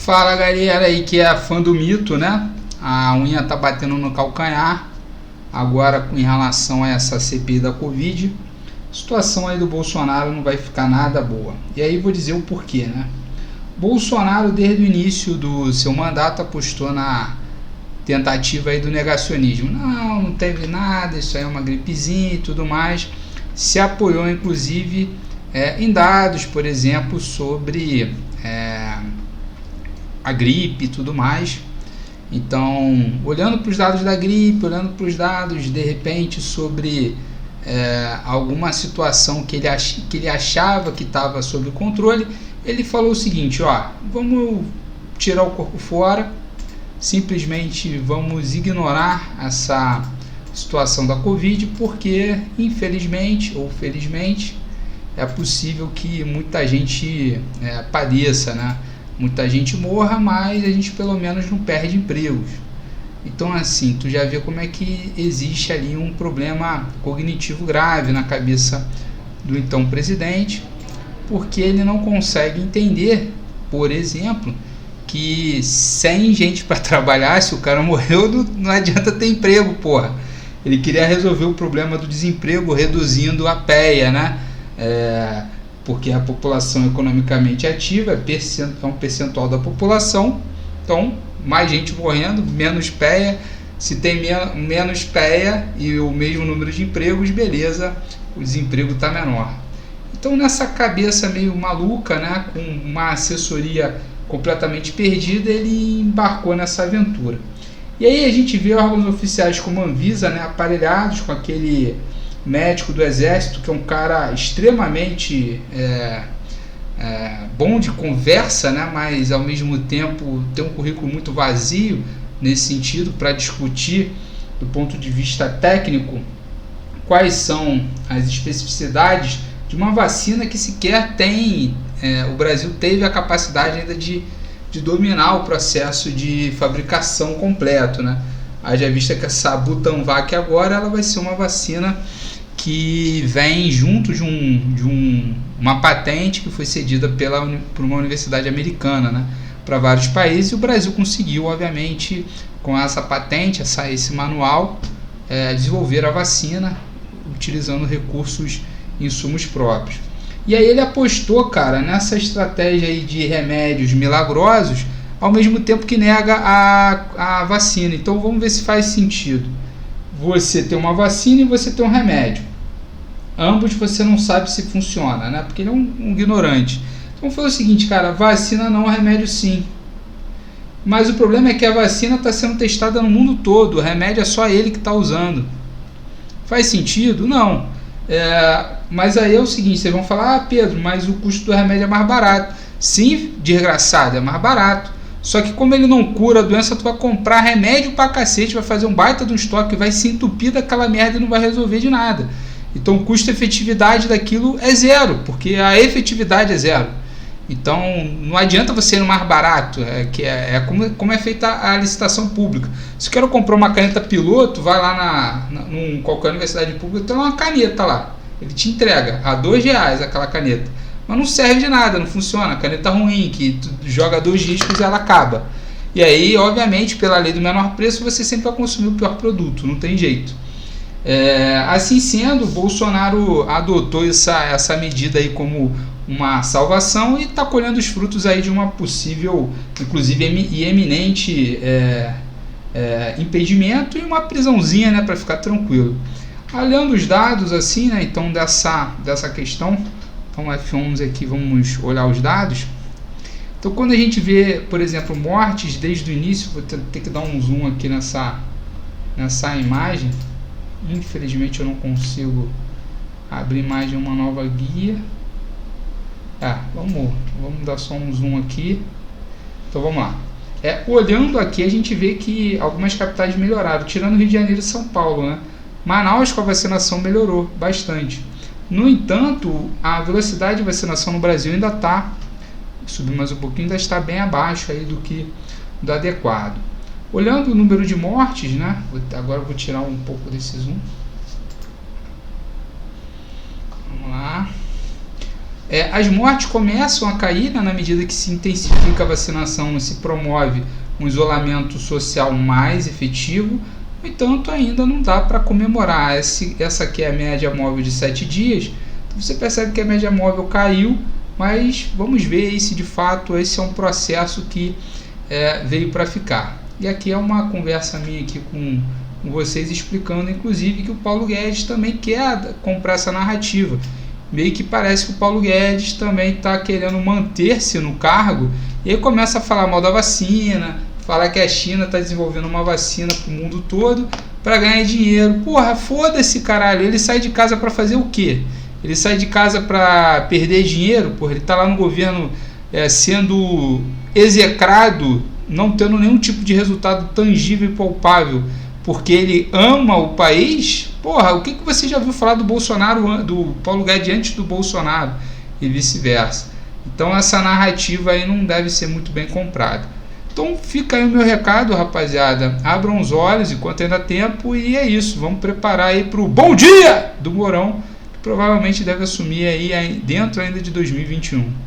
Fala galera aí que é fã do mito, né? A unha tá batendo no calcanhar agora em relação a essa CPI da Covid. A situação aí do Bolsonaro não vai ficar nada boa. E aí vou dizer o porquê, né? Bolsonaro desde o início do seu mandato apostou na tentativa aí do negacionismo. Não teve nada, isso aí é uma gripezinha e tudo mais. Se apoiou inclusive em dados, por exemplo, sobre a gripe e tudo mais. Então, olhando para os dados da gripe, olhando para os dados de repente sobre alguma situação que ele achava que estava sob controle, ele falou o seguinte: vamos tirar o corpo fora, simplesmente vamos ignorar essa situação da Covid, porque infelizmente ou felizmente é possível que muita gente padeça, né? Muita gente morra, mas a gente pelo menos não perde empregos. Então assim, tu já vê como é que existe ali um problema cognitivo grave na cabeça do então presidente, porque ele não consegue entender, por exemplo, que sem gente para trabalhar, se o cara morreu, não adianta ter emprego, porra. Ele queria resolver o problema do desemprego reduzindo a PEA, né? Porque a população economicamente ativa é um percentual da população, então mais gente morrendo, menos PEA. Se tem menos PEA e o mesmo número de empregos, beleza, o desemprego está menor. Então nessa cabeça meio maluca, né, com uma assessoria completamente perdida, ele embarcou nessa aventura. E aí a gente vê órgãos oficiais como a Anvisa, né, aparelhados com aquele médico do exército, que é um cara extremamente bom de conversa, né, mas ao mesmo tempo tem um currículo muito vazio nesse sentido, para discutir do ponto de vista técnico quais são as especificidades de uma vacina que sequer tem, o Brasil teve a capacidade ainda de dominar o processo de fabricação completo, né? Haja vista que essa Butanvac agora ela vai ser uma vacina que vem junto de uma patente que foi cedida por uma universidade americana, né, para vários países, e o Brasil conseguiu, obviamente, com essa patente, esse manual, desenvolver a vacina utilizando recursos, insumos próprios. E aí ele apostou, cara, nessa estratégia aí de remédios milagrosos, ao mesmo tempo que nega a vacina. Então vamos ver se faz sentido. Você tem uma vacina e você tem um remédio. Ambos você não sabe se funciona, né? Porque ele é um ignorante. Então foi o seguinte, cara, vacina não, remédio sim. Mas o problema é que a vacina está sendo testada no mundo todo, o remédio é só ele que está usando. Faz sentido? Não. Mas aí é o seguinte, vocês vão falar: Pedro, mas o custo do remédio é mais barato. Sim, desgraçado, é mais barato. Só que como ele não cura a doença, tu vai comprar remédio pra cacete, vai fazer um baita de um estoque, vai se entupir daquela merda e não vai resolver de nada. Então o custo-efetividade daquilo é zero, porque a efetividade é zero. Então não adianta você ir no mais barato, como é feita a licitação pública. Se eu quero comprar uma caneta piloto, vai lá em qualquer universidade pública, tem uma caneta lá, ele te entrega a R$2 aquela caneta, mas não serve de nada, não funciona, a caneta ruim, que tu joga 2 discos e ela acaba. E aí, obviamente, pela lei do menor preço, você sempre vai consumir o pior produto, não tem jeito. Assim sendo, o Bolsonaro adotou essa medida aí como uma salvação e está colhendo os frutos aí de uma possível, inclusive e eminente impedimento e uma prisãozinha, né, para ficar tranquilo. Olhando os dados assim, né, então dessa questão, então F11 aqui, vamos olhar os dados. Então quando a gente vê, por exemplo, mortes desde o início, vou ter que dar um zoom aqui nessa imagem. Infelizmente eu não consigo abrir mais de uma nova guia. Vamos dar só um zoom aqui. Então vamos lá. Olhando aqui, a gente vê que algumas capitais melhoraram, tirando Rio de Janeiro e São Paulo, né? Manaus, com a vacinação, melhorou bastante. No entanto, a velocidade de vacinação no Brasil ainda está, subir mais um pouquinho, ainda está bem abaixo aí do adequado. Olhando o número de mortes, né? Agora eu vou tirar um pouco desse zoom. Vamos lá. As mortes começam a cair, né, na medida que se intensifica a vacinação e se promove um isolamento social mais efetivo. No entanto, ainda não dá para comemorar. Essa aqui é a média móvel de 7 dias. Então você percebe que a média móvel caiu, mas vamos ver aí se de fato esse é um processo que veio para ficar. E aqui é uma conversa minha aqui com vocês, explicando inclusive que o Paulo Guedes também quer comprar essa narrativa. Meio que parece que o Paulo Guedes também está querendo manter-se no cargo, e aí começa a falar mal da vacina, falar que a China está desenvolvendo uma vacina para o mundo todo para ganhar dinheiro. Porra, foda-se, caralho. Ele sai de casa para fazer o quê? Ele sai de casa para perder dinheiro? Porra, ele está lá no governo sendo execrado, não tendo nenhum tipo de resultado tangível e palpável, porque ele ama o país. Porra, o que você já viu falar do Bolsonaro, do Paulo Guedes antes do Bolsonaro e vice-versa? Então essa narrativa aí não deve ser muito bem comprada. Então fica aí o meu recado, rapaziada. Abram os olhos enquanto ainda há tempo, e é isso. Vamos preparar aí para o bom dia do Mourão, que provavelmente deve assumir aí dentro ainda de 2021.